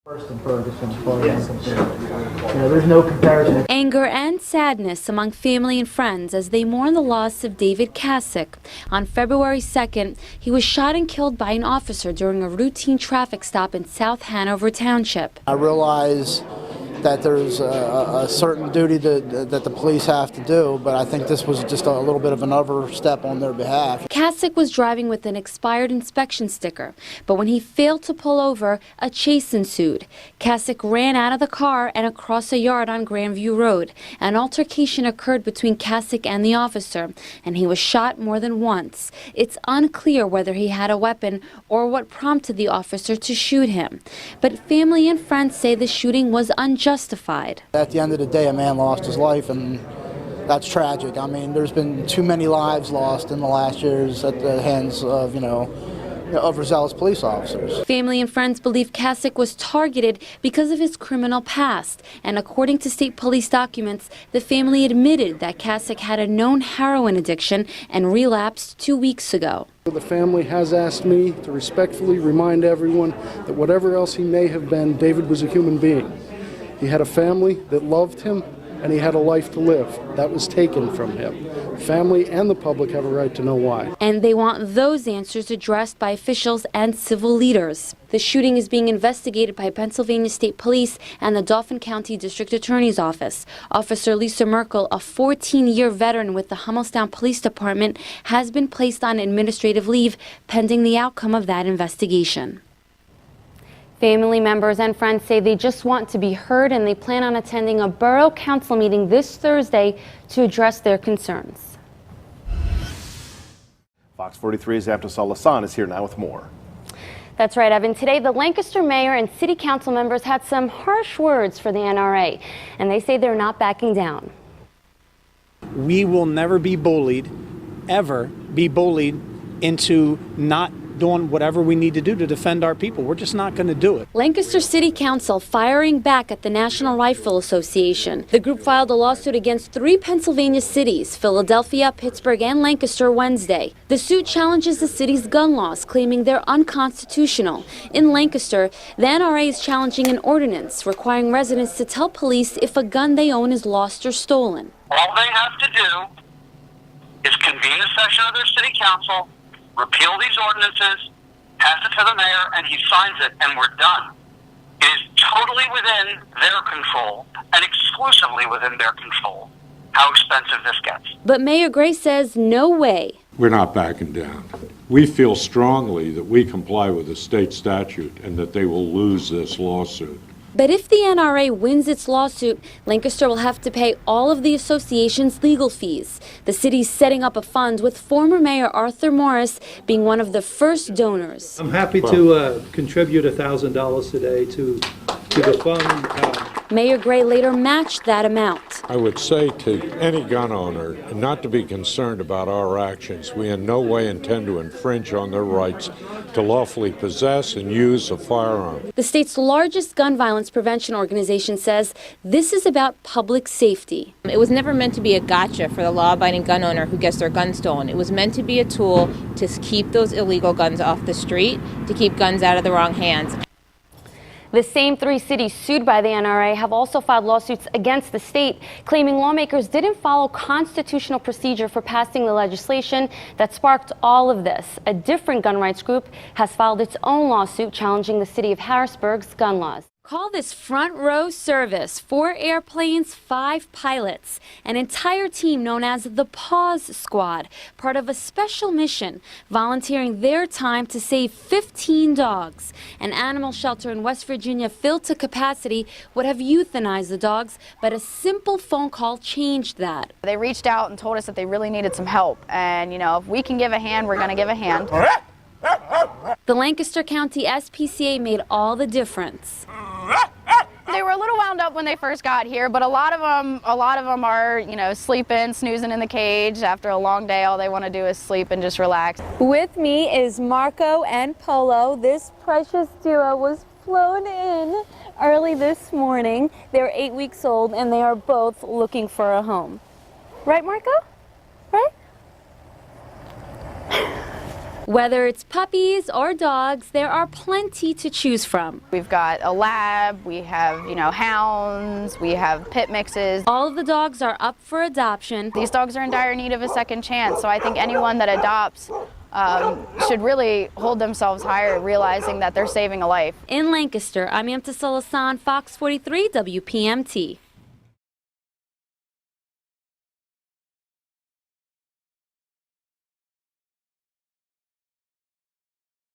First in Ferguson, as far as I'm concerned. There's no comparison. Anger and sadness among family and friends as they mourn the loss of David Kasich. On February 2nd, he was shot and killed by an officer during a routine traffic stop in South Hanover Township. I realize that there's a certain duty that the police have to do, but I think this was just a little bit of another step on their behalf. Kasich was driving with an expired inspection sticker, but when he failed to pull over, a chase ensued. Kasich ran out of the car and across a yard on Grandview Road. An altercation occurred between Kasich and the officer, and he was shot more than once. It's unclear whether he had a weapon or what prompted the officer to shoot him. But family and friends say the shooting was unjustified. At the end of the day, a man lost his life, and that's tragic. I mean, there's been too many lives lost in the last years at the hands of, overzealous police officers. Family and friends believe Kasich was targeted because of his criminal past. And according to state police documents, the family admitted that Kasich had a known heroin addiction and relapsed 2 weeks ago. The family has asked me to respectfully remind everyone that whatever else he may have been, David was a human being. He had a family that loved him, and he had a life to live. That was taken from him. Family and the public have a right to know why. And they want those answers addressed by officials and civil leaders. The shooting is being investigated by Pennsylvania State Police and the Dauphin County District Attorney's Office. Officer Lisa Merkel, a 14-year veteran with the Hummelstown Police Department, has been placed on administrative leave pending the outcome of that investigation. Family members and friends say they just want to be heard, and they plan on attending a borough council meeting this Thursday to address their concerns. Fox 43's Amtissal Lissan is here now with more. That's right, Evan. Today, the Lancaster mayor and city council members had some harsh words for the NRA, and they say they're not backing down. We will never be bullied, ever be bullied into not doing whatever we need to do to defend our people. We're just not going to do it. Lancaster City Council firing back at the National Rifle Association. The group filed a lawsuit against 3 Pennsylvania cities, Philadelphia, Pittsburgh, and Lancaster, Wednesday. The suit challenges the city's gun laws, claiming they're unconstitutional. In Lancaster, the NRA is challenging an ordinance requiring residents to tell police if a gun they own is lost or stolen. All they have to do is convene a session of their city council, repeal these ordinances, pass it to the mayor, and he signs it, and we're done. It is totally within their control and exclusively within their control how expensive this gets. But Mayor Gray says no way. We're not backing down. We feel strongly that we comply with the state statute and that they will lose this lawsuit. But if the NRA wins its lawsuit, Lancaster will have to pay all of the association's legal fees. The city's setting up a fund with former Mayor Arthur Morris being one of the first donors. I'm happy to contribute $1,000 today to the fund. Mayor Gray later matched that amount. I would say to any gun owner not to be concerned about our actions. We in no way intend to infringe on their rights to lawfully possess and use a firearm. The state's largest gun violence prevention organization says this is about public safety. It was never meant to be a gotcha for the law-abiding gun owner who gets their gun stolen. It was meant to be a tool to keep those illegal guns off the street, to keep guns out of the wrong hands. The same 3 cities sued by the NRA have also filed lawsuits against the state, claiming lawmakers didn't follow constitutional procedure for passing the legislation that sparked all of this. A different gun rights group has filed its own lawsuit challenging the city of Harrisburg's gun laws. Call this front row service. 4 airplanes, 5 pilots, an entire team known as the Pause Squad, part of a special mission, volunteering their time to save 15 dogs. An animal shelter in West Virginia filled to capacity would have euthanized the dogs, but a simple phone call changed that. They reached out and told us that they really needed some help, and if we can give a hand, we're going to give a hand. The Lancaster County SPCA made all the difference. They were a little wound up when they first got here, but a lot of them are, sleeping, snoozing in the cage. After a long day, all they want to do is sleep and just relax. With me is Marco and Polo. This precious duo was flown in early this morning. They're 8 weeks old, and they are both looking for a home. Right, Marco? Right? Whether it's puppies or dogs, there are plenty to choose from. We've got a lab, we have, hounds, we have pit mixes. All of the dogs are up for adoption. These dogs are in dire need of a second chance, so I think anyone that adopts should really hold themselves higher, realizing that they're saving a life. In Lancaster, I'm Amtissal Lissan, Fox 43 WPMT.